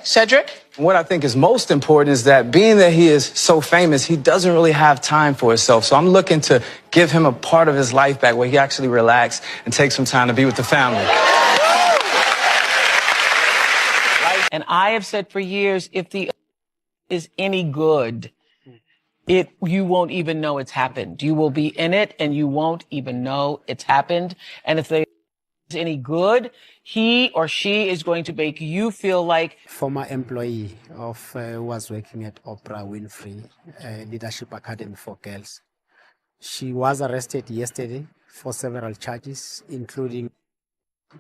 Cedric? What I think is most important is that being that he is so famous, he doesn't really have time for himself. So I'm looking to give him a part of his life back where he actually relax and take some time to be with the family. And I have said for years, if the is any good, you won't even know it's happened. You will be in it and you won't even know it's happened. And if they is any good, he or she is going to make you feel like Former employee of who was working at Oprah Winfrey Leadership Academy for Girls. She was arrested yesterday for several charges, including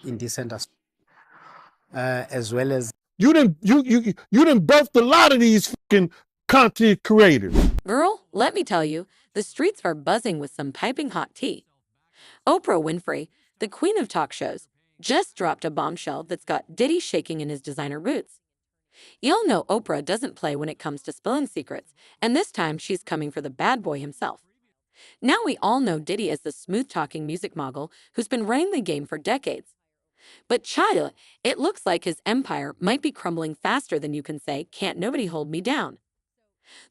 indecent assault, as well as you done birthed a lot of these fucking content creators. Girl, let me tell you, the streets are buzzing with some piping hot tea. Oprah Winfrey, the queen of talk shows, just dropped a bombshell that's got Diddy shaking in his designer boots. Y'all know Oprah doesn't play when it comes to spilling secrets, and this time she's coming for the bad boy himself. Now we all know Diddy as the smooth-talking music mogul who's been running the game for decades. But child, it looks like his empire might be crumbling faster than you can say, "Can't nobody hold me down."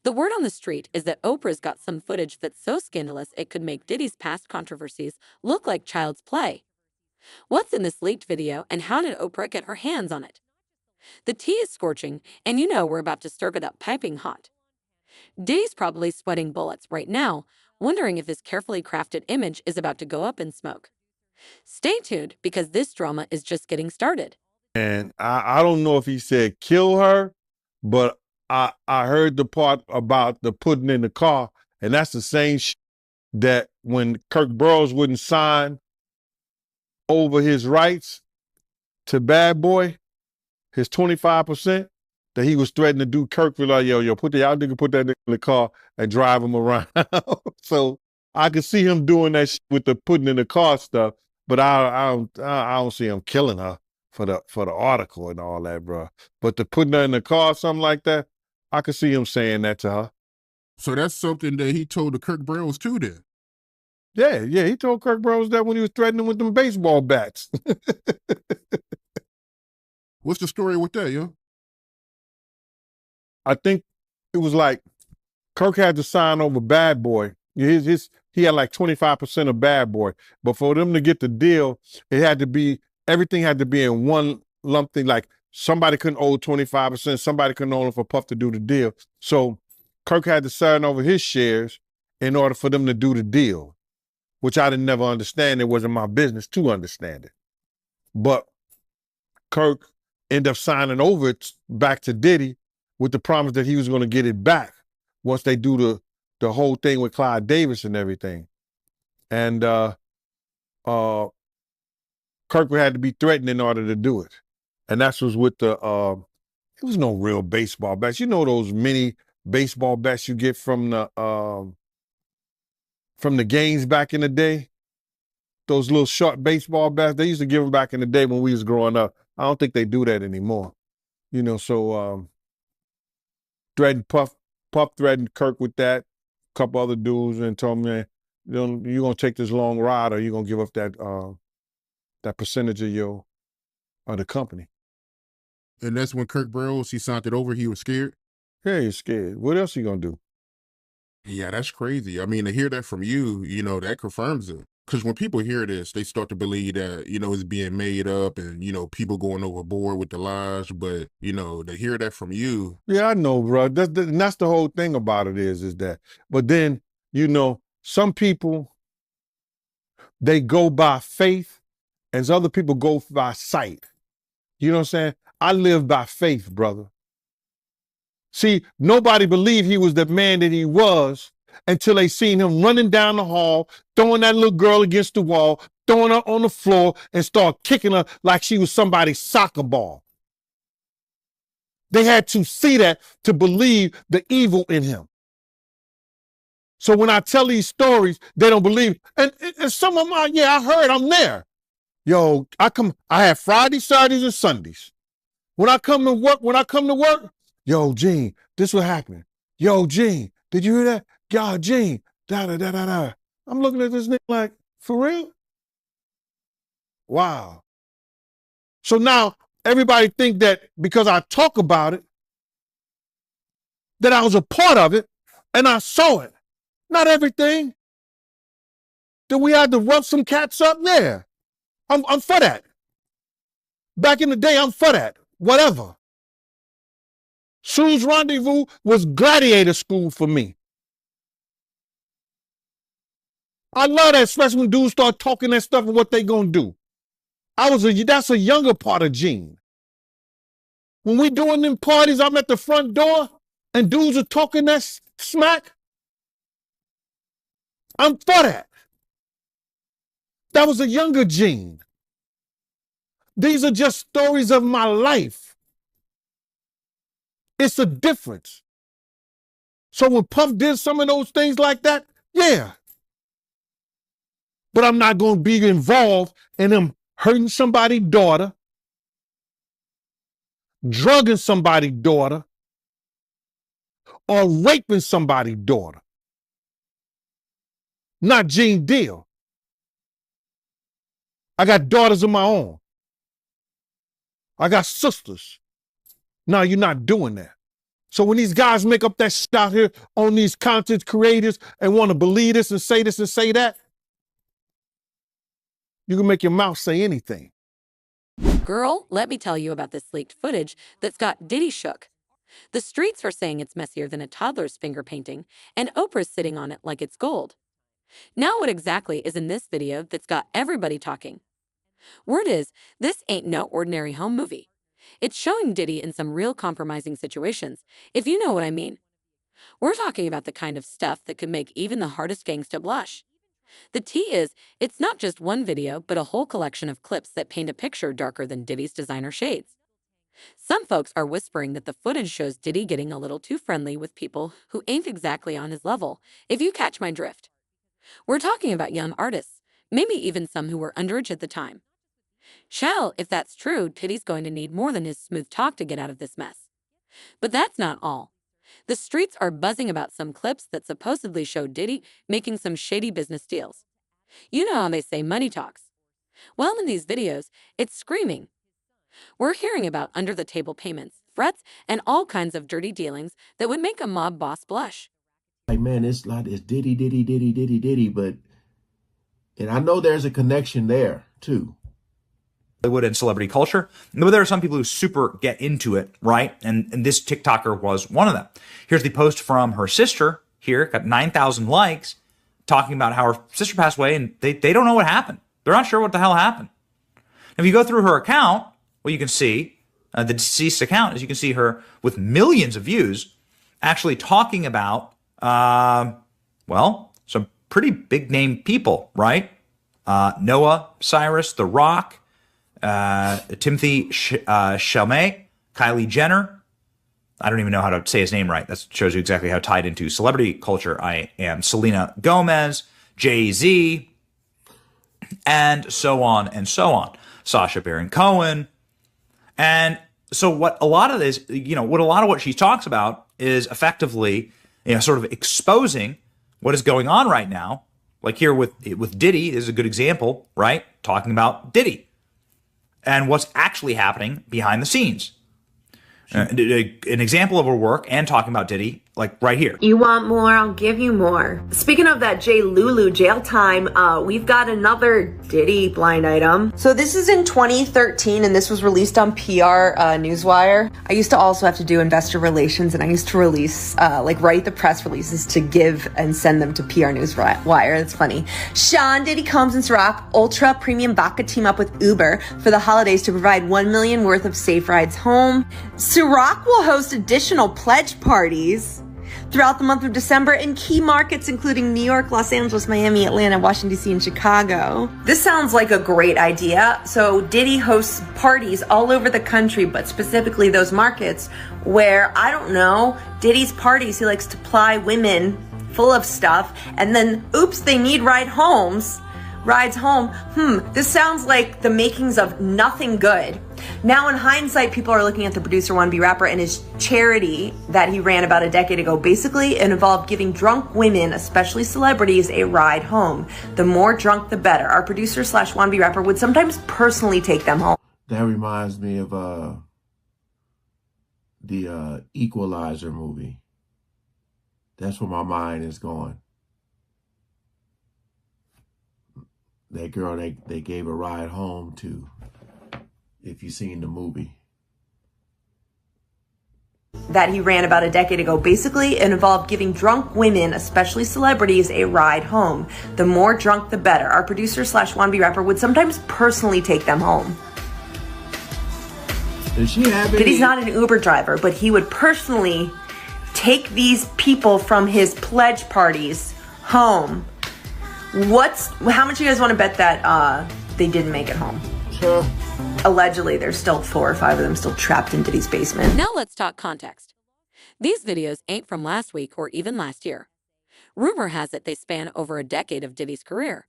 The word on the street is that Oprah's got some footage that's so scandalous it could make Diddy's past controversies look like child's play. What's in this leaked video, and how did Oprah get her hands on it? The tea is scorching, and you know we're about to serve it up piping hot. Diddy's probably sweating bullets right now, wondering if his carefully crafted image is about to go up in smoke. Stay tuned, because this drama is just getting started. And I don't know if he said kill her, but I heard the part about the putting in the car, and that's the same that when Kirk Burroughs wouldn't sign over his rights to Bad Boy, his 25%, that he was threatening to do. Kirk was like, yo, y'all nigga put that nigga in the car and drive him around. So I could see him doing that with the putting in the car stuff, but I don't see him killing her for the article and all that, bro. But the putting her in the car, something like that, I could see him saying that to her. So that's something that he told the Kirk Burroughs too then? Yeah, he told Kirk Burroughs that when he was threatening with them baseball bats. What's the story with that, yo? I think it was like Kirk had to sign over Bad Boy. He had like 25% of Bad Boy. But for them to get the deal, everything had to be in one lump thing. Like somebody couldn't owe 25%, somebody couldn't owe him for Puff to do the deal. So Kirk had to sign over his shares in order for them to do the deal, which I didn't never understand. It wasn't my business to understand it. But Kirk ended up signing over it back to Diddy with the promise that he was going to get it back once they do the whole thing with Clive Davis and everything. And Kirk had to be threatened in order to do it. And that's was with it was no real baseball bats. You know those mini baseball bats you get from the games back in the day? Those little short baseball bats, they used to give them back in the day when we was growing up. I don't think they do that anymore. You know, so threatened Puff threatened Kirk with that, a couple other dudes, and told me, man, you're gonna take this long ride or you're gonna give up that percentage of the company. And that's when Kirk Burroughs, he signed it over, he was scared? Yeah, he's scared. What else you gonna do? Yeah, that's crazy. I mean, to hear that from you, that confirms it. Because when people hear this, they start to believe that, it's being made up and, people going overboard with the lies. But, to hear that from you. Yeah, I know, bro. That's the whole thing about it is that. But then, some people, they go by faith and other people go by sight. You know what I'm saying? I live by faith, brother. See, nobody believed he was the man that he was until they seen him running down the hall, throwing that little girl against the wall, throwing her on the floor, and start kicking her like she was somebody's soccer ball. They had to see that to believe the evil in him. So when I tell these stories, they don't believe. And some of them, I heard, I'm there. Yo, I have Fridays, Saturdays, and Sundays. When I come to work, yo, Gene, this what happened. Yo, Gene, did you hear that? Yo, Gene, da-da-da-da-da. I'm looking at this nigga like, for real? Wow. So now everybody think that because I talk about it, that I was a part of it and I saw it. Not everything. Did we have to rough some cats up? Yeah. I'm for that. Back in the day, I'm for that. Whatever. Sue's Rendezvous was gladiator school for me. I love that, especially when dudes start talking that stuff and what they gonna do. That's a younger part of Gene. When we doing them parties, I'm at the front door and dudes are talking that smack. I'm for that. That was a younger Gene. These are just stories of my life. It's a difference. So when Puff did some of those things like that, yeah. But I'm not going to be involved in him hurting somebody's daughter, drugging somebody's daughter, or raping somebody's daughter. Not Gene Deal. I got daughters of my own. I got sisters. No, you're not doing that. So when these guys make up that shit out here on these content creators and want to believe this and say that, you can make your mouth say anything. Girl, let me tell you about this leaked footage that's got Diddy shook. The streets are saying it's messier than a toddler's finger painting, and Oprah's sitting on it like it's gold. Now what exactly is in this video that's got everybody talking? Word is, this ain't no ordinary home movie. It's showing Diddy in some real compromising situations, if you know what I mean. We're talking about the kind of stuff that could make even the hardest gangsta blush. The tea is, it's not just one video, but a whole collection of clips that paint a picture darker than Diddy's designer shades. Some folks are whispering that the footage shows Diddy getting a little too friendly with people who ain't exactly on his level, if you catch my drift. We're talking about young artists, maybe even some who were underage at the time. Shell, if that's true, Diddy's going to need more than his smooth talk to get out of this mess. But that's not all. The streets are buzzing about some clips that supposedly show Diddy making some shady business deals. You know how they say money talks. Well, in these videos, it's screaming. We're hearing about under-the-table payments, threats, and all kinds of dirty dealings that would make a mob boss blush. Like, man, it's Diddy, but, and I know there's a connection there, too. Hollywood and celebrity culture. But there are some people who super get into it, right? And this TikToker was one of them. Here's the post from her sister here, got 9,000 likes, talking about how her sister passed away and they don't know what happened. They're not sure what the hell happened. If you go through her account, what you can see, the deceased account, is you can see her with millions of views actually talking about, well, some pretty big name people, right? Noah Cyrus, The Rock, Timothy Chalamet, Kylie Jenner. I don't even know how to say his name right. That shows you exactly how tied into celebrity culture I am. Selena Gomez, Jay-Z, and so on and so on. Sacha Baron Cohen. And so what a lot of this, what she talks about is effectively, sort of exposing what is going on right now. Like here with Diddy is a good example, right? Talking about Diddy and what's actually happening behind the scenes. An example of her work and talking about Diddy, like right here. You want more? I'll give you more. Speaking of that J. Lulu jail time, we've got another Diddy blind item. So this is in 2013 and this was released on PR Newswire. I used to also have to do investor relations and I used to release, write the press releases to give and send them to PR Newswire. That's funny. Sean Diddy Combs and Ciroc Ultra Premium Vodka team up with Uber for the holidays to provide $1 million worth of safe rides home. Ciroc will host additional pledge parties throughout the month of December in key markets including New York, Los Angeles, Miami, Atlanta, Washington, D.C., and Chicago. This sounds like a great idea. So Diddy hosts parties all over the country, but specifically those markets where, I don't know, Diddy's parties, he likes to ply women full of stuff, and then, oops, they need rides home. This sounds like the makings of nothing good. Now, in hindsight, people are looking at the producer Wannabe Rapper and his charity that he ran about a decade ago. Basically, it involved giving drunk women, especially celebrities, a ride home. The more drunk, the better. Our producer / Wannabe Rapper would sometimes personally take them home. That reminds me of the Equalizer movie. That's where my mind is going. That girl they gave a ride home to, if you've seen the movie. That he ran about a decade ago. Basically, it involved giving drunk women, especially celebrities, a ride home. The more drunk, the better. Our producer slash wannabe rapper would sometimes personally take them home. Does she have any? Diddy's not an Uber driver, but he would personally take these people from his pledge parties home. How much you guys want to bet that they didn't make it home? Sure. Allegedly, there's still 4 or 5 of them still trapped in Diddy's basement. Now let's talk context. These videos ain't from last week or even last year. Rumor has it they span over a decade of Diddy's career.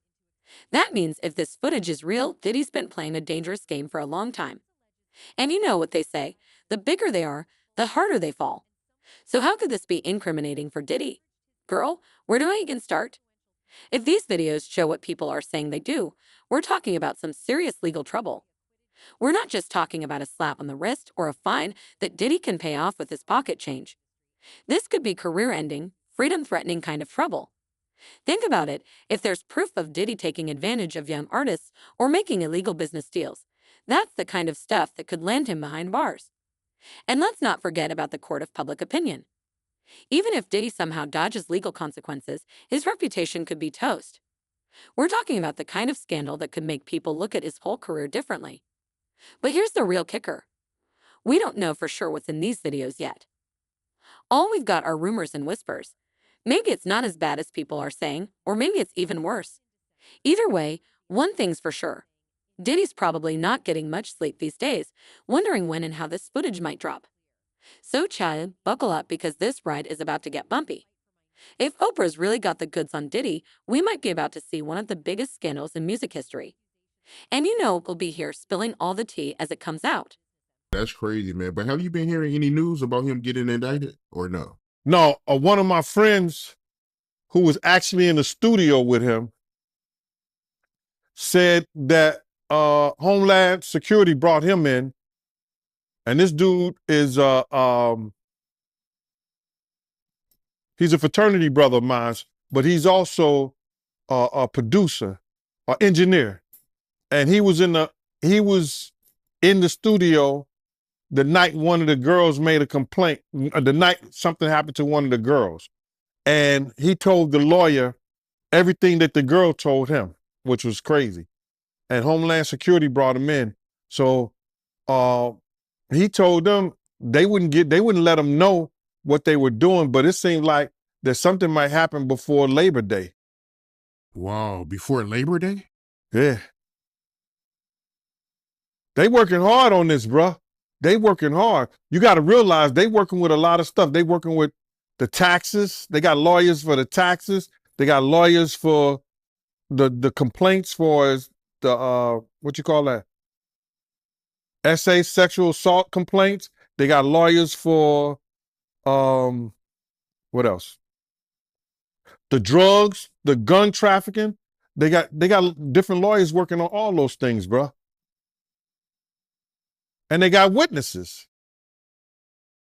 That means if this footage is real, Diddy's been playing a dangerous game for a long time. And you know what they say, the bigger they are, the harder they fall. So how could this be incriminating for Diddy? Girl, where do I even start? If these videos show what people are saying they do, we're talking about some serious legal trouble. We're not just talking about a slap on the wrist or a fine that Diddy can pay off with his pocket change. This could be career-ending, freedom-threatening kind of trouble. Think about it, if there's proof of Diddy taking advantage of young artists or making illegal business deals, that's the kind of stuff that could land him behind bars. And let's not forget about the court of public opinion. Even if Diddy somehow dodges legal consequences, his reputation could be toast. We're talking about the kind of scandal that could make people look at his whole career differently. But here's the real kicker. We don't know for sure what's in these videos yet. All we've got are rumors and whispers. Maybe it's not as bad as people are saying, or maybe it's even worse. Either way, one thing's for sure. Diddy's probably not getting much sleep these days, wondering when and how this footage might drop. So child, buckle up because this ride is about to get bumpy. If Oprah's really got the goods on Diddy, we might be about to see one of the biggest scandals in music history. And you know we'll be here spilling all the tea as it comes out. That's crazy, man. But have you been hearing any news about him getting indicted or no? No, one of my friends who was actually in the studio with him said that Homeland Security brought him in, and this dude is he's a fraternity brother of mine, but he's also a producer, an engineer, and he was in the studio the night one of the girls made a complaint. The night something happened to one of the girls, and he told the lawyer everything that the girl told him, which was crazy. And Homeland Security brought him in. So he told them they wouldn't let him know what they were doing, but it seemed like that something might happen before Labor Day. Wow, before Labor Day? Yeah. They working hard on this, bruh. They working hard. You got to realize they working with a lot of stuff. They working with the taxes. They got lawyers for the taxes. They got lawyers for the complaints for the what you call that? SA sexual assault complaints. They got lawyers for what else? The drugs, the gun trafficking. They got different lawyers working on all those things, bruh. And they got witnesses.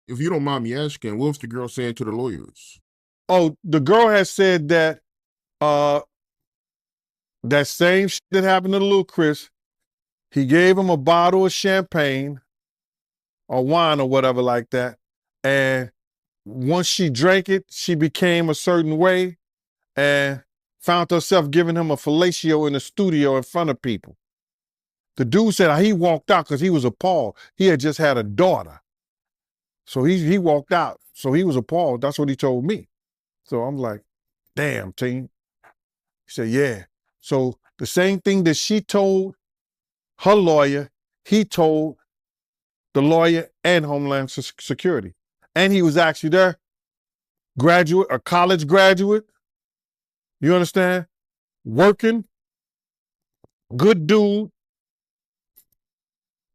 If you don't mind me asking, what was the girl saying to the lawyers? Oh, the girl has said that that same shit that happened to little Chris, he gave him a bottle of champagne or wine or whatever like that. And once she drank it, she became a certain way and found herself giving him a fellatio in the studio in front of people. The dude said he walked out because he was appalled. He had just had a daughter. So he walked out. So he was appalled. That's what he told me. So I'm like, damn, team. He said, yeah. So the same thing that she told her lawyer, he told the lawyer and Homeland Security. And he was actually there, a college graduate. You understand? Working, good dude,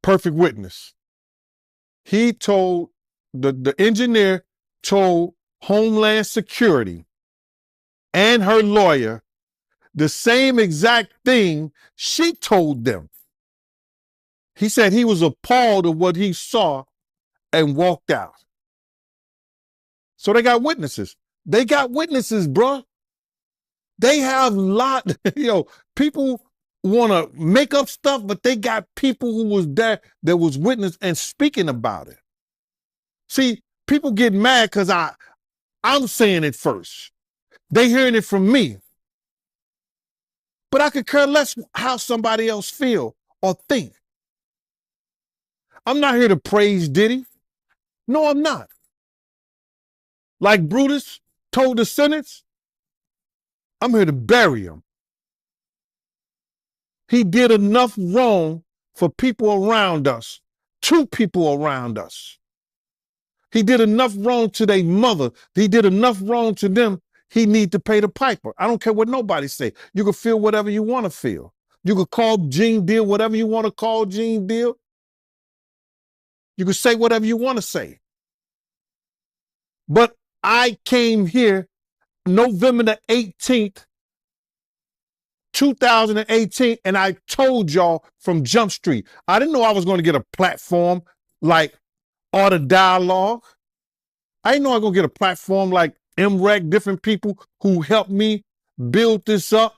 perfect witness. He told, the engineer told Homeland Security and her lawyer the same exact thing she told them. He said he was appalled at what he saw and walked out. So they got witnesses. They got witnesses, bruh. They have people want to make up stuff, but they got people who was there that was witness and speaking about it. See, people get mad because I'm saying it first. They hearing it from me. But I could care less how somebody else feel or think. I'm not here to praise Diddy. No, I'm not. Like Brutus told the sentence, I'm here to bury him. He did enough wrong for people around us, to people around us. He did enough wrong to their mother. He did enough wrong to them. He need to pay the piper. I don't care what nobody say. You can feel whatever you want to feel. You can call Gene Deal whatever you want to call Gene Deal. You can say whatever you want to say. But I came here November the 18th, 2018, and I told y'all from Jump Street, I didn't know I was going to get a platform like Art of Dialogue. I didn't know I was going to get a platform like MREC, different people who helped me build this up.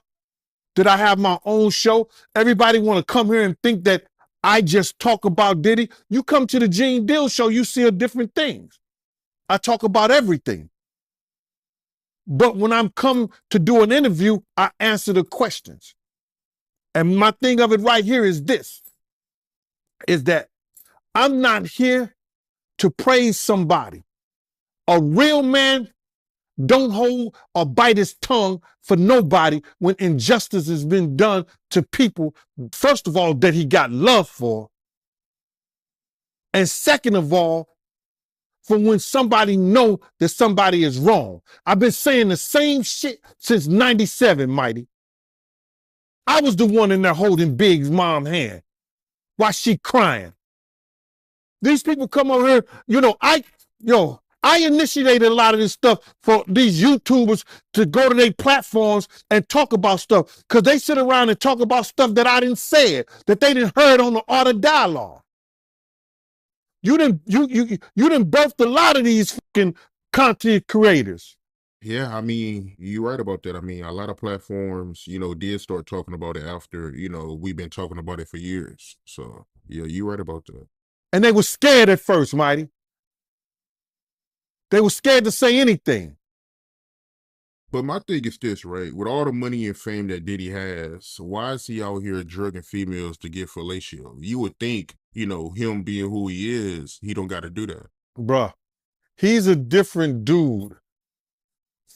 Did I have my own show? Everybody want to come here and think that I just talk about Diddy. You come to the Gene Deal show, you see different things. I talk about everything. But when I'm come to do an interview, I answer the questions. And my thing of it right here is this, is that I'm not here to praise somebody. A real man don't hold or bite his tongue for nobody when injustice has been done to people, first of all, that he got love for. And second of all, for when somebody know that somebody is wrong. I've been saying the same shit since 97, Mighty. I was the one in there holding Big's mom's hand while she crying. These people come over here, I initiated a lot of this stuff for these YouTubers to go to their platforms and talk about stuff because they sit around and talk about stuff that I didn't say, that they didn't heard on the Art of Dialogue. You didn't birthed a lot of these fucking content creators. Yeah, I mean, you're right about that. I mean, a lot of platforms, did start talking about it after, we've been talking about it for years. So, yeah, you're right about that. And they were scared at first, Mighty. They were scared to say anything. But my thing is this, right? With all the money and fame that Diddy has, why is he out here drugging females to get fellatio? You would think, him being who he is, he don't got to do that. Bruh, he's a different dude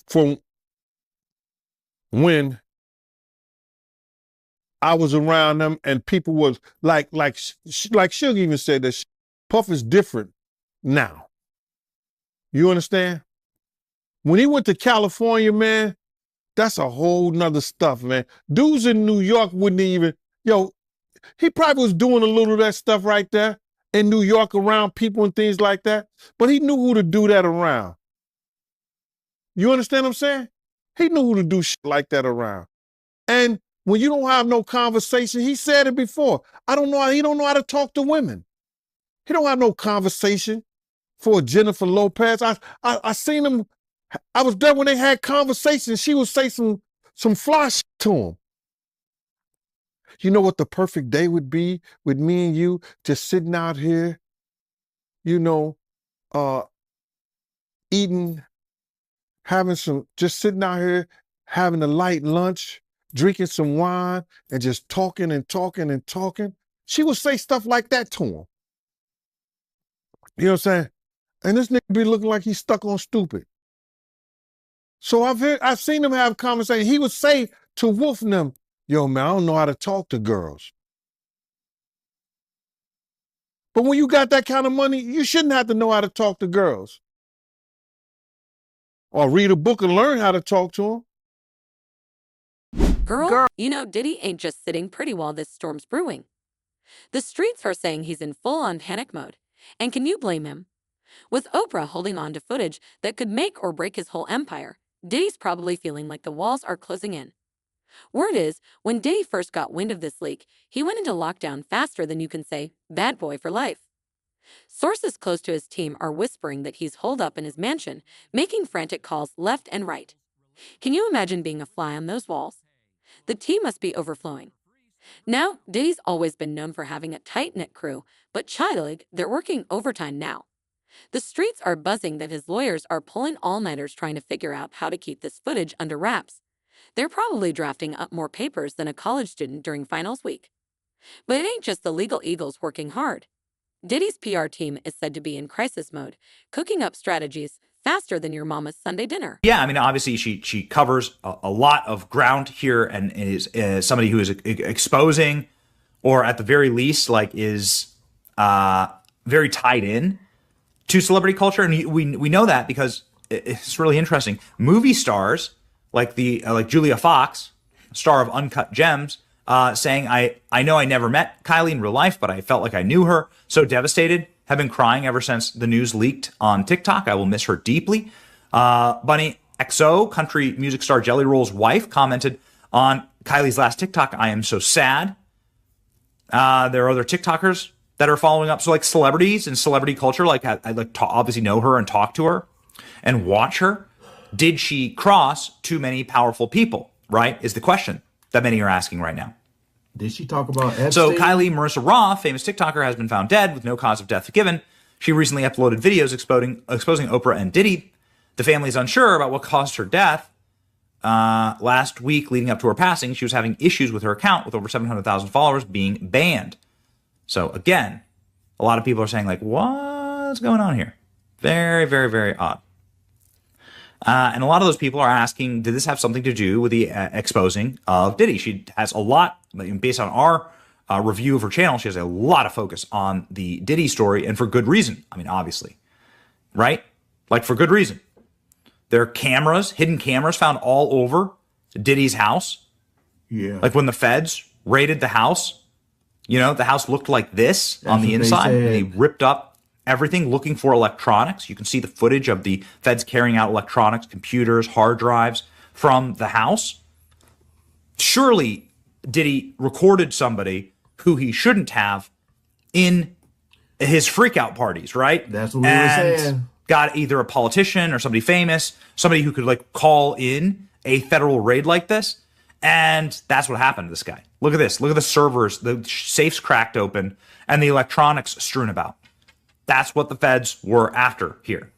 from when I was around him and people was like Suge even said that Puff is different now. You understand? When he went to California, man, that's a whole nother stuff, man. Dudes in New York wouldn't even, he probably was doing a little of that stuff right there in New York around people and things like that, but he knew who to do that around. You understand what I'm saying? He knew who to do shit like that around. And when you don't have no conversation, he said it before, he don't know how to talk to women. He don't have no conversation for Jennifer Lopez. I seen him. I was there when they had conversations. She would say some fly shit to him. You know what the perfect day would be with me and you just sitting out here, eating, just sitting out here, having a light lunch, drinking some wine, and just talking and talking and talking. She would say stuff like that to him. You know what I'm saying? And this nigga be looking like he's stuck on stupid. So I've seen him have conversations. He would say to Wolf and them, yo, man, I don't know how to talk to girls. But when you got that kind of money, you shouldn't have to know how to talk to girls. Or read a book and learn how to talk to them. Girl, Diddy ain't just sitting pretty while this storm's brewing. The streets are saying he's in full-on panic mode. And can you blame him? With Oprah holding on to footage that could make or break his whole empire, Diddy's probably feeling like the walls are closing in. Word is, when Diddy first got wind of this leak, he went into lockdown faster than you can say, bad boy for life. Sources close to his team are whispering that he's holed up in his mansion, making frantic calls left and right. Can you imagine being a fly on those walls? The tea must be overflowing. Now, Diddy's always been known for having a tight-knit crew, but Child, they're working overtime now. The streets are buzzing that his lawyers are pulling all-nighters trying to figure out how to keep this footage under wraps. They're probably drafting up more papers than a college student during finals week. But it ain't just the legal eagles working hard. Diddy's PR team is said to be in crisis mode, cooking up strategies faster than your mama's Sunday dinner. Yeah, I mean, obviously she covers a lot of ground here and is somebody who is exposing, or at the very least, like is very tied in to celebrity culture, and we know that because it's really interesting. Movie stars like Julia Fox, star of Uncut Gems, saying, I know I never met Kylie in real life, but I felt like I knew her. So devastated. Have been crying ever since the news leaked on TikTok. I will miss her deeply. Bunny XO, country music star Jelly Roll's wife, commented on Kylie's last TikTok, I am so sad. There are other TikTokers that are following up. So like celebrities and celebrity culture, like I like to obviously know her and talk to her and watch her. Did she cross too many powerful people, right? Is the question that many are asking right now. Did she talk about Epstein? So Kylie Marissa Roth, famous TikToker, has been found dead with no cause of death given. She recently uploaded videos exposing Oprah and Diddy. The family is unsure about what caused her death. Last week, leading up to her passing, she was having issues with her account with over 700,000 followers being banned. So again, a lot of people are saying like, what's going on here? Very, very, very odd. And a lot of those people are asking, did this have something to do with the exposing of Diddy? She has a lot, based on our review of her channel, she has a lot of focus on the Diddy story, and for good reason. I mean, obviously, right? Like for good reason. There are cameras, hidden cameras found all over Diddy's house. Yeah. Like when the feds raided the house, you know, the house looked like this on the inside. They ripped up everything looking for electronics. You can see the footage of the feds carrying out electronics, computers, hard drives from the house. Surely Diddy recorded somebody who he shouldn't have in his freakout parties, right? That's what we were saying. Got either a politician or somebody famous, somebody who could like call in a federal raid like this. And that's what happened to this guy. Look at this. Look at the servers, the safes cracked open, and the electronics strewn about. That's what the feds were after here.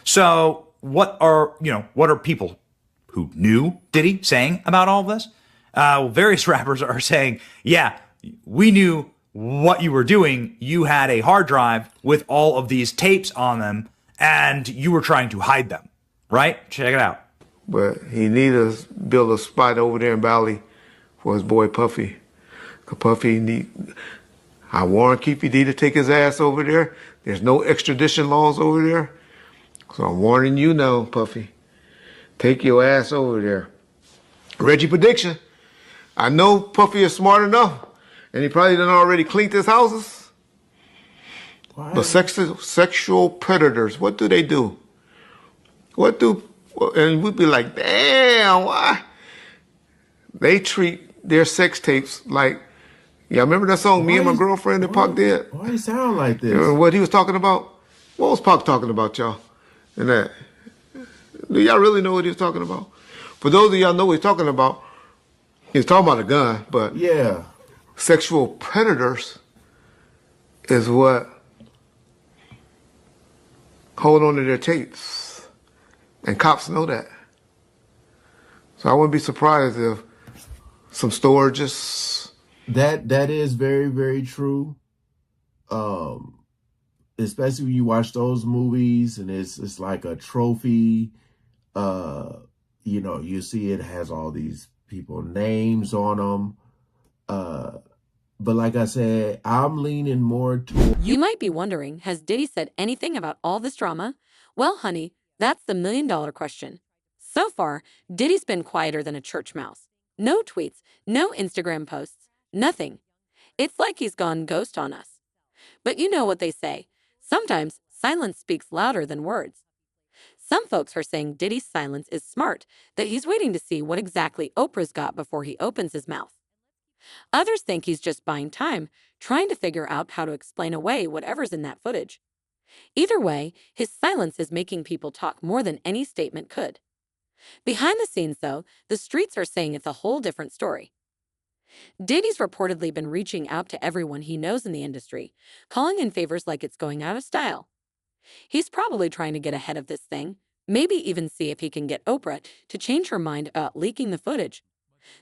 So what are people who knew Diddy saying about all of this? Various rappers are saying, yeah, we knew what you were doing. You had a hard drive with all of these tapes on them, and you were trying to hide them, right? Check it out. But he needed to build a spot over there in Bali for his boy Puffy. Cause Puffy I warned Keefy D to take his ass over there. There's no extradition laws over there. So I'm warning you now, Puffy. Take your ass over there. Reggie prediction. I know Puffy is smart enough, and he probably done already cleaned his houses. Why? But sexual predators, what do they do? And we'd be like, damn, why? They treat their sex tapes like, yeah, remember that song, Me and My Girlfriend, that Pac did? Why he sound like this? Remember what he was talking about? What was Pac talking about, y'all? And that. Do y'all really know what he was talking about? For those of y'all know what he's talking about, he's talking about a gun, but yeah, sexual predators is what hold on to their tapes. And cops know that. So I wouldn't be surprised if some storages. That is very, very true. Especially when you watch those movies and it's like a trophy. You see it has all these people names on them. But like I said, I'm leaning more toward. You might be wondering, has Diddy said anything about all this drama? Well, honey, that's the million-dollar question. So far, Diddy's been quieter than a church mouse. No tweets, no Instagram posts, nothing. It's like he's gone ghost on us. But you know what they say. Sometimes silence speaks louder than words. Some folks are saying Diddy's silence is smart, that he's waiting to see what exactly Oprah's got before he opens his mouth. Others think he's just buying time, trying to figure out how to explain away whatever's in that footage. Either way, his silence is making people talk more than any statement could. Behind the scenes, though, the streets are saying it's a whole different story. Diddy's reportedly been reaching out to everyone he knows in the industry, calling in favors like it's going out of style. He's probably trying to get ahead of this thing, maybe even see if he can get Oprah to change her mind about leaking the footage.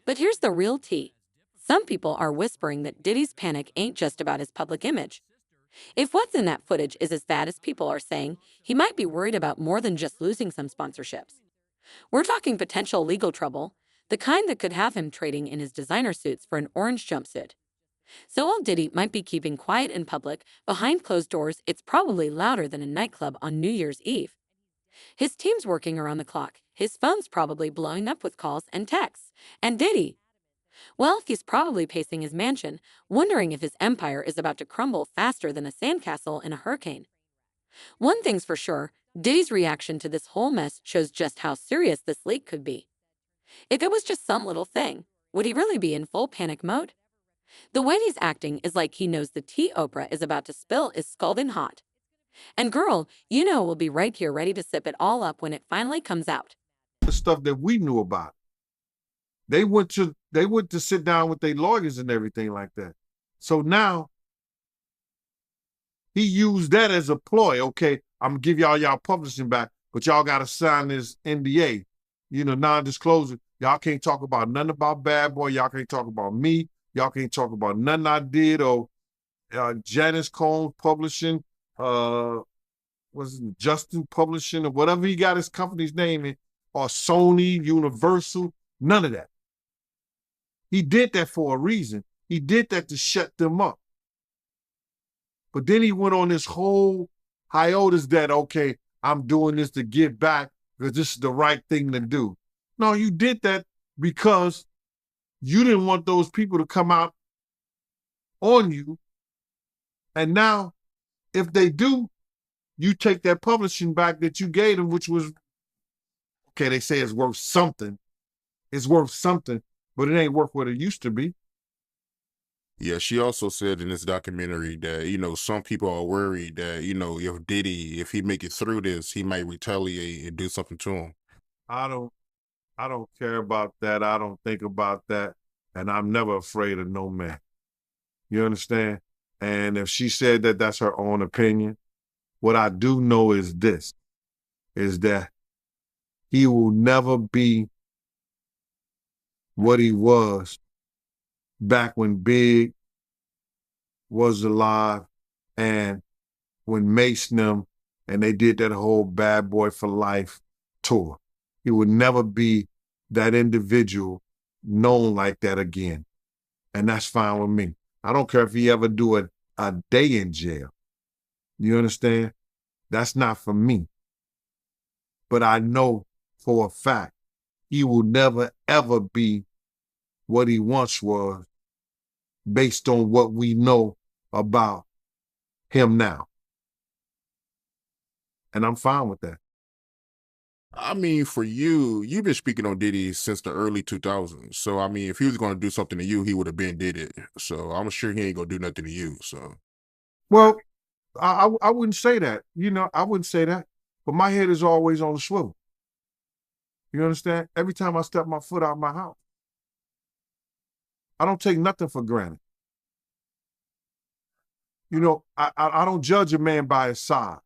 But here's the real tea. Some people are whispering that Diddy's panic ain't just about his public image. If what's in that footage is as bad as people are saying, he might be worried about more than just losing some sponsorships. We're talking potential legal trouble, the kind that could have him trading in his designer suits for an orange jumpsuit. So while Diddy might be keeping quiet in public, behind closed doors, it's probably louder than a nightclub on New Year's Eve. His team's working around the clock. His phone's probably blowing up with calls and texts. And Diddy, well, he's probably pacing his mansion, wondering if his empire is about to crumble faster than a sandcastle in a hurricane. One thing's for sure, Diddy's reaction to this whole mess shows just how serious this leak could be. If it was just some little thing, would he really be in full panic mode? The way he's acting is like he knows the tea Oprah is about to spill is scalding hot. And girl, you know we'll be right here ready to sip it all up when it finally comes out. The stuff that we knew about. They went to sit down with their lawyers and everything like that. So now he used that as a ploy. Okay, I'm gonna give y'all publishing back, but y'all gotta sign this NDA, non-disclosure. Y'all can't talk about nothing about Bad Boy. Y'all can't talk about me. Y'all can't talk about nothing I did or Janice Combs Publishing, Justin Publishing or whatever he got his company's name in, or Sony, Universal, none of that. He did that for a reason. He did that to shut them up. But then he went on this whole hiatus that, okay, I'm doing this to give back because this is the right thing to do. No, you did that because you didn't want those people to come out on you. And now, if they do, you take that publishing back that you gave them, which was, okay, they say it's worth something. It's worth something, but it ain't worth what it used to be. Yeah, she also said in this documentary that, some people are worried that, if Diddy, if he make it through this, he might retaliate and do something to him. I don't care about that. I don't think about that. And I'm never afraid of no man. You understand? And if she said that that's her own opinion, what I do know is this, is that he will never be what he was back when Big was alive and when Mace and them, and they did that whole Bad Boy for Life tour. He would never be that individual known like that again. And that's fine with me. I don't care if he ever do a day in jail. You understand? That's not for me. But I know for a fact he will never, ever be what he once was based on what we know about him now. And I'm fine with that. I mean, for you, you've been speaking on Diddy since the early 2000s. So, I mean, if he was going to do something to you, he would have been did it. So I'm sure he ain't going to do nothing to you. So, well, I wouldn't say that. I wouldn't say that. But my head is always on the swivel. You understand? Every time I step my foot out of my house, I don't take nothing for granted. I don't judge a man by his size.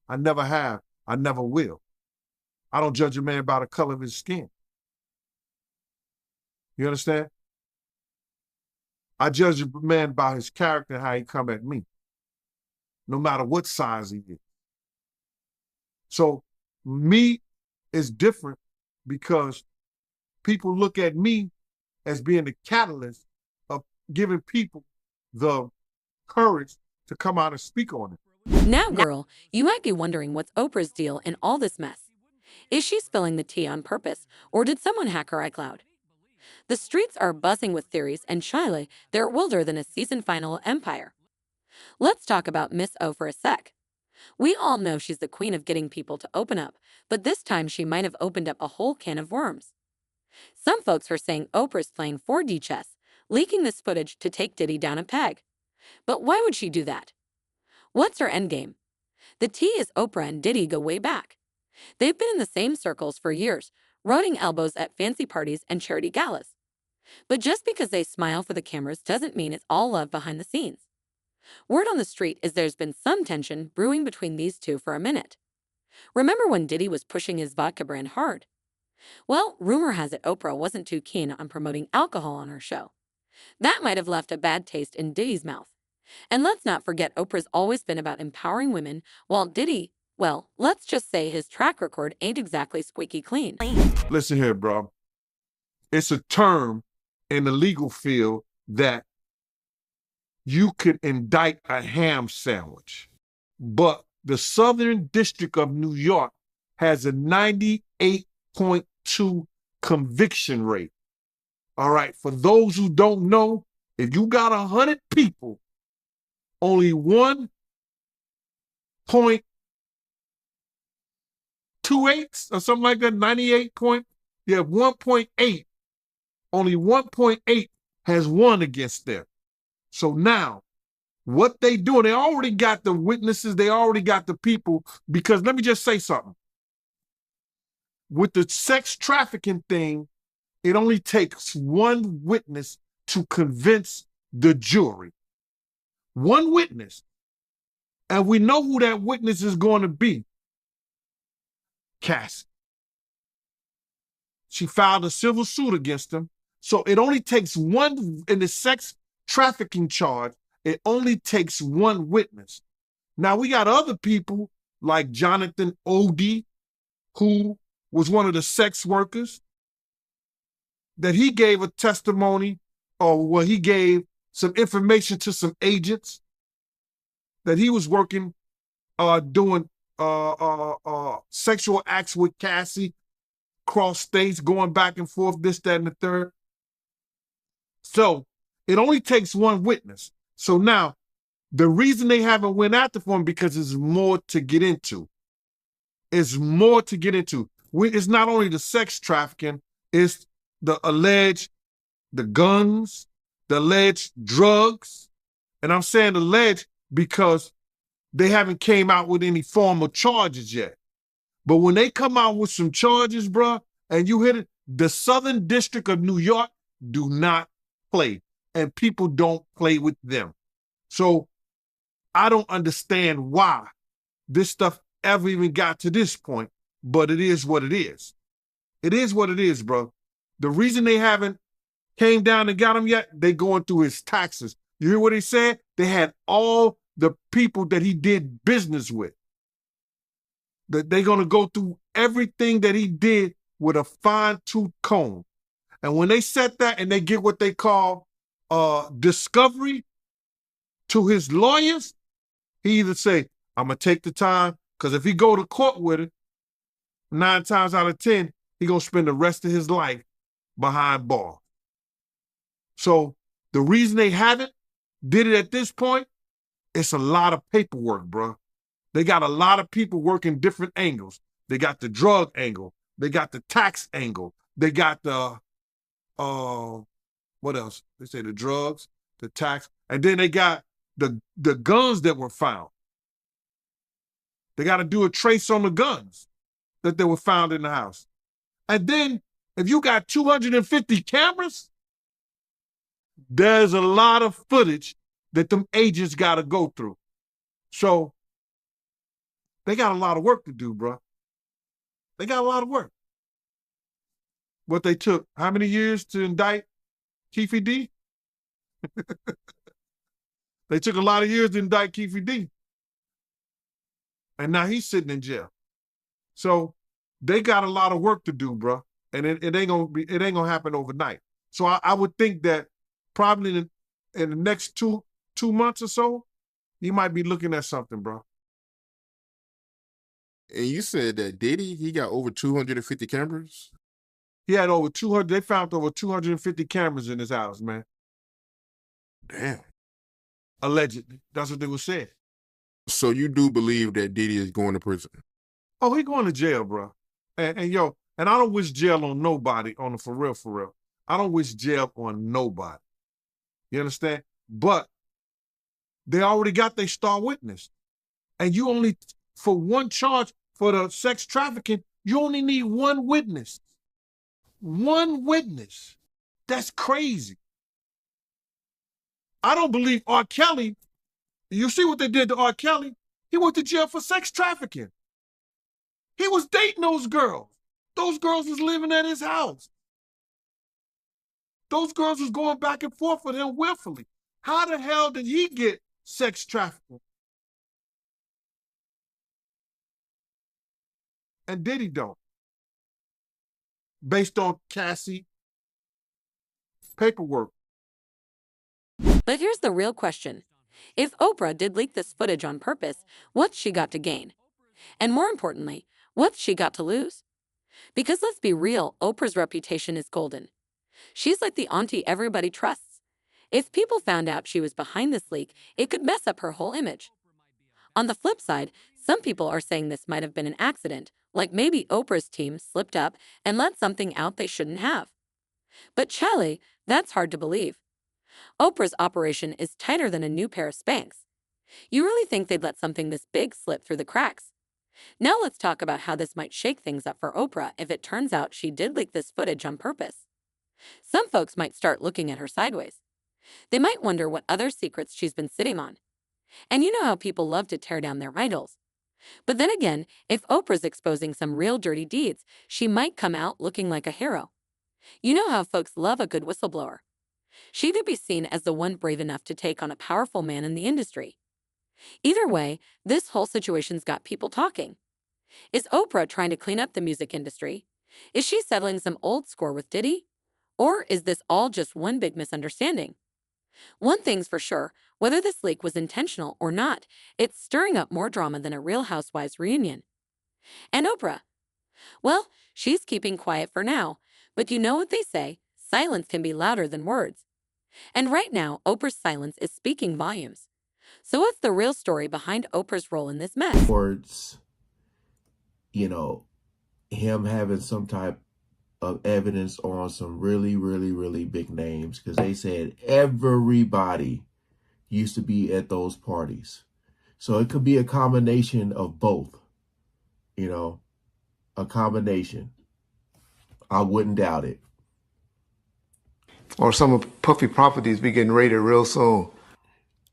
I never have. I never will. I don't judge a man by the color of his skin. You understand? I judge a man by his character and how he come at me, no matter what size he is. So me is different because people look at me as being the catalyst of giving people the courage to come out and speak on it. Now, girl, you might be wondering what's Oprah's deal in all this mess. Is she spilling the tea on purpose, or did someone hack her iCloud? The streets are buzzing with theories, and shyly, they're wilder than a season final Empire. Let's talk about Miss O for a sec. We all know she's the queen of getting people to open up, but this time she might have opened up a whole can of worms. Some folks are saying Oprah's playing 4D chess, leaking this footage to take Diddy down a peg. But why would she do that? What's her endgame? The tea is Oprah and Diddy go way back. They've been in the same circles for years, rubbing elbows at fancy parties and charity galas. But just because they smile for the cameras doesn't mean it's all love behind the scenes. Word on the street is there's been some tension brewing between these two for a minute. Remember when Diddy was pushing his vodka brand hard? Well, rumor has it Oprah wasn't too keen on promoting alcohol on her show. That might have left a bad taste in Diddy's mouth. And let's not forget Oprah's always been about empowering women, while Diddy, well, let's just say his track record ain't exactly squeaky clean. Listen here, bro. It's a term in the legal field that you could indict a ham sandwich, but the Southern District of New York has a 98.2 conviction rate. All right, for those who don't know, if you got 100 people, only 1.28 or something like that, 1.8, only 1.8 has won against them. So now, what they do, they already got the witnesses, they already got the people, because let me just say something. With the sex trafficking thing, it only takes one witness to convince the jury. One witness. And we know who that witness is going to be. Cassie. She filed a civil suit against him. So it only takes one, in the sex trafficking charge, it only takes one witness. Now we got other people like Jonathan Odie, who was one of the sex workers, that he gave a testimony, or well, he gave some information to some agents that he was working, doing sexual acts with Cassie, cross states, going back and forth, this, that, and the third. So it only takes one witness. So now, the reason they haven't went after for him, because there's more to get into. It's more to get into. It's not only the sex trafficking, it's the guns, the alleged drugs. And I'm saying alleged because they haven't came out with any formal charges yet. But when they come out with some charges, bruh, and you hit it, the Southern District of New York do not play. And people don't play with them. So I don't understand why this stuff ever even got to this point, but it is what it is. It is what it is, bro. The reason they haven't came down and got him yet, they going through his taxes. You hear what he said? They had all the people that he did business with. That they're going to go through everything that he did with a fine-tooth comb. And when they set that and they get what they call discovery to his lawyers, he either say, I'm going to take the time, because if he go to court with it, 9 times out of 10, he going to spend the rest of his life behind bars. So the reason they haven't did it at this point, it's a lot of paperwork, bro. They got a lot of people working different angles. They got the drug angle. They got the tax angle. They got the, what else? They say the drugs, the tax, and then they got the guns that were found. They got to do a trace on the guns that they were found in the house. And then if you got 250 cameras, there's a lot of footage that them agents got to go through. So they got a lot of work to do, bro. They got a lot of work. What they took, how many years to indict Keefe D? They took a lot of years to indict Keefe D. And now he's sitting in jail. So they got a lot of work to do, bro. And it ain't gonna happen overnight. So I would think that probably in the next two months or so, he might be looking at something, bro. And you said that Diddy, he got over 250 cameras? He had over 200, they found over 250 cameras in his house, man. Damn. Allegedly. That's what they were saying. So you do believe that Diddy is going to prison? Oh, he going to jail, bro. And yo, and I don't wish jail on nobody, on the for real, for real. I don't wish jail on nobody. You understand? But they already got their star witness. And you only, for one charge for the sex trafficking, you only need one witness. One witness. That's crazy. I don't believe R. Kelly, you see what they did to R. Kelly? He went to jail for sex trafficking. He was dating those girls. Those girls was living at his house. Those girls was going back and forth with him willfully. How the hell did he get sex trafficking? And Diddy don't. Based on Cassie paperwork. But here's the real question. If Oprah did leak this footage on purpose, what's she got to gain? And more importantly, what's she got to lose? Because let's be real, Oprah's reputation is golden. She's like the auntie everybody trusts. If people found out she was behind this leak, it could mess up her whole image. On the flip side, some people are saying this might have been an accident, like maybe Oprah's team slipped up and let something out they shouldn't have. But Charlie, that's hard to believe. Oprah's operation is tighter than a new pair of Spanx. You really think they'd let something this big slip through the cracks? Now let's talk about how this might shake things up for Oprah if it turns out she did leak this footage on purpose. Some folks might start looking at her sideways. They might wonder what other secrets she's been sitting on. And you know how people love to tear down their idols. But then again, if Oprah's exposing some real dirty deeds, she might come out looking like a hero. You know how folks love a good whistleblower. She could be seen as the one brave enough to take on a powerful man in the industry. Either way, this whole situation's got people talking. Is Oprah trying to clean up the music industry? Is she settling some old score with Diddy? Or is this all just one big misunderstanding? One thing's for sure, whether this leak was intentional or not, it's stirring up more drama than a Real Housewives reunion. And Oprah? Well, she's keeping quiet for now, but you know what they say, silence can be louder than words. And right now, Oprah's silence is speaking volumes. So what's the real story behind Oprah's role in this mess? Words, you know, him having some type of evidence on some really, really, really big names, because they said everybody used to be at those parties. So it could be a combination of both, you know, a combination. I wouldn't doubt it. Or some of Puffy properties be getting raided real soon.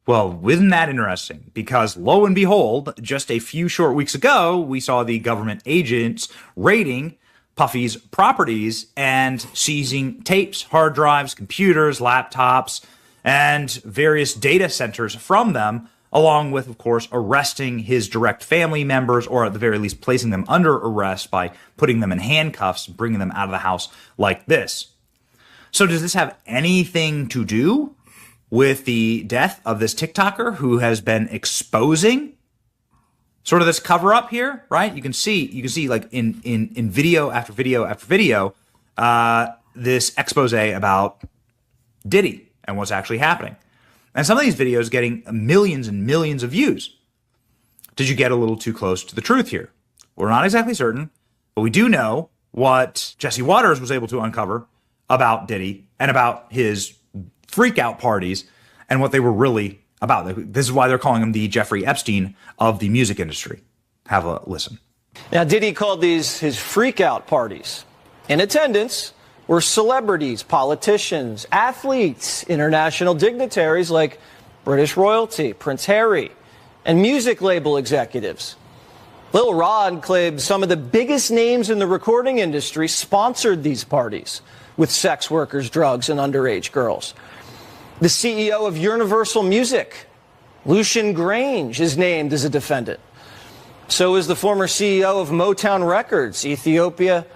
Well, isn't that interesting? Because lo and behold, just a few short weeks ago, we saw the government agents raiding Puffy's properties and seizing tapes, hard drives, computers, laptops, and various data centers from them, along with, of course, arresting his direct family members, or at the very least placing them under arrest by putting them in handcuffs and bringing them out of the house like this. So does this have anything to do with the death of this TikToker who has been exposing sort of this cover up here, right? You can see like in video after video after video, this expose about Diddy and what's actually happening. And some of these videos getting millions and millions of views. Did you get a little too close to the truth here? We're not exactly certain, but we do know what Jesse Waters was able to uncover about Diddy and about his freak out parties and what they were really about. This is why they're calling him the Jeffrey Epstein of the music industry. Have a listen. Now, Diddy called these his freak out parties. In attendance were celebrities, politicians, athletes, international dignitaries like British royalty, Prince Harry, and music label executives. Lil Rod claimed some of the biggest names in the recording industry sponsored these parties with sex workers, drugs, and underage girls. The CEO of Universal Music, Lucian Grange, is named as a defendant. So is the former CEO of Motown Records, Ethiopia,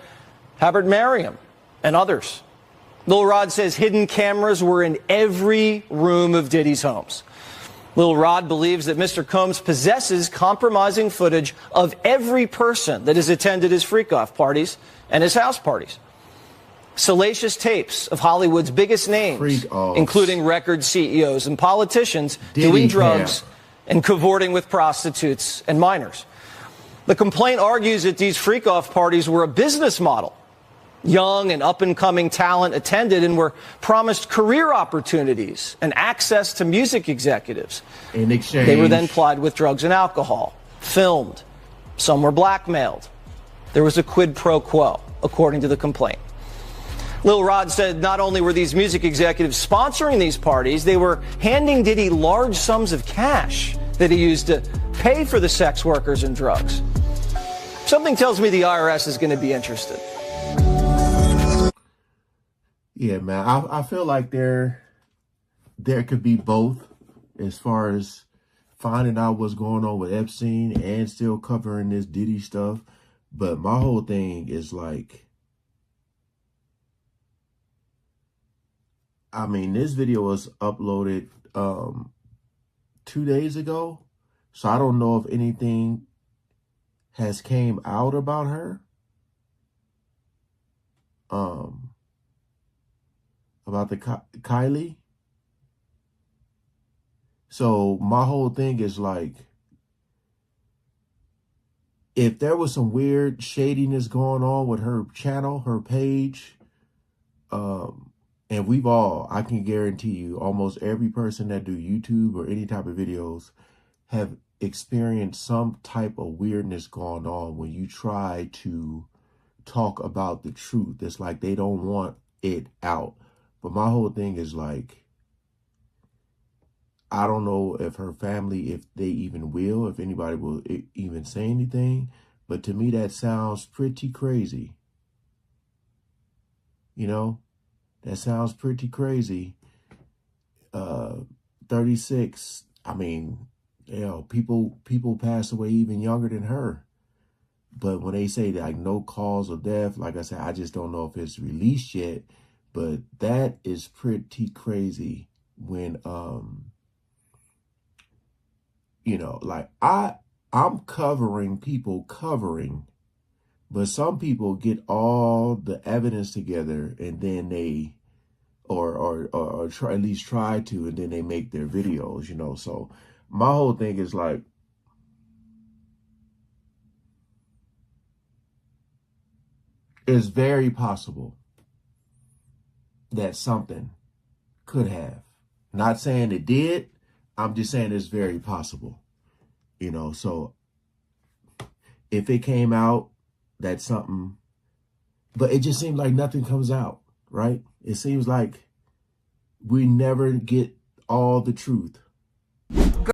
Habert Mariam, and others. Lil Rod says hidden cameras were in every room of Diddy's homes. Lil Rod believes that Mr. Combs possesses compromising footage of every person that has attended his freak-off parties and his house parties. Salacious tapes of Hollywood's biggest names, including record CEOs and politicians, doing drugs and cavorting with prostitutes and minors. The complaint argues that these freak-off parties were a business model. Young and up-and-coming talent attended and were promised career opportunities and access to music executives. In exchange, they were then plied with drugs and alcohol, filmed. Some were blackmailed. There was a quid pro quo, according to the complaint. Lil Rod said not only were these music executives sponsoring these parties, they were handing Diddy large sums of cash that he used to pay for the sex workers and drugs. Something tells me the IRS is going to be interested. Yeah, man, I feel like there could be both as far as finding out what's going on with Epstein and still covering this Diddy stuff. But my whole thing is like, I mean, this video was uploaded 2 days ago, so I don't know if anything has came out about her. About the Kylie. So my whole thing is like, if there was some weird shadiness going on with her channel, her page, and I can guarantee you, almost every person that do YouTube or any type of videos have experienced some type of weirdness going on when you try to talk about the truth. It's like they don't want it out. But my whole thing is like, I don't know if her family, if they even will, if anybody will even say anything. But to me, that sounds pretty crazy. You know, that sounds pretty crazy. 36. I mean, you know, people pass away even younger than her. But when they say like no cause of death, like I said, I just don't know if it's released yet. But that is pretty crazy when, you know, like I'm covering people covering, but some people get all the evidence together and then they, or try, at least try to, and then they make their videos, you know. So my whole thing is like, it's very possible that something could have. Not saying it did. I'm just saying it's very possible. You know, so if it came out, that's something. But it just seems like nothing comes out, right? It seems like we never get all the truth.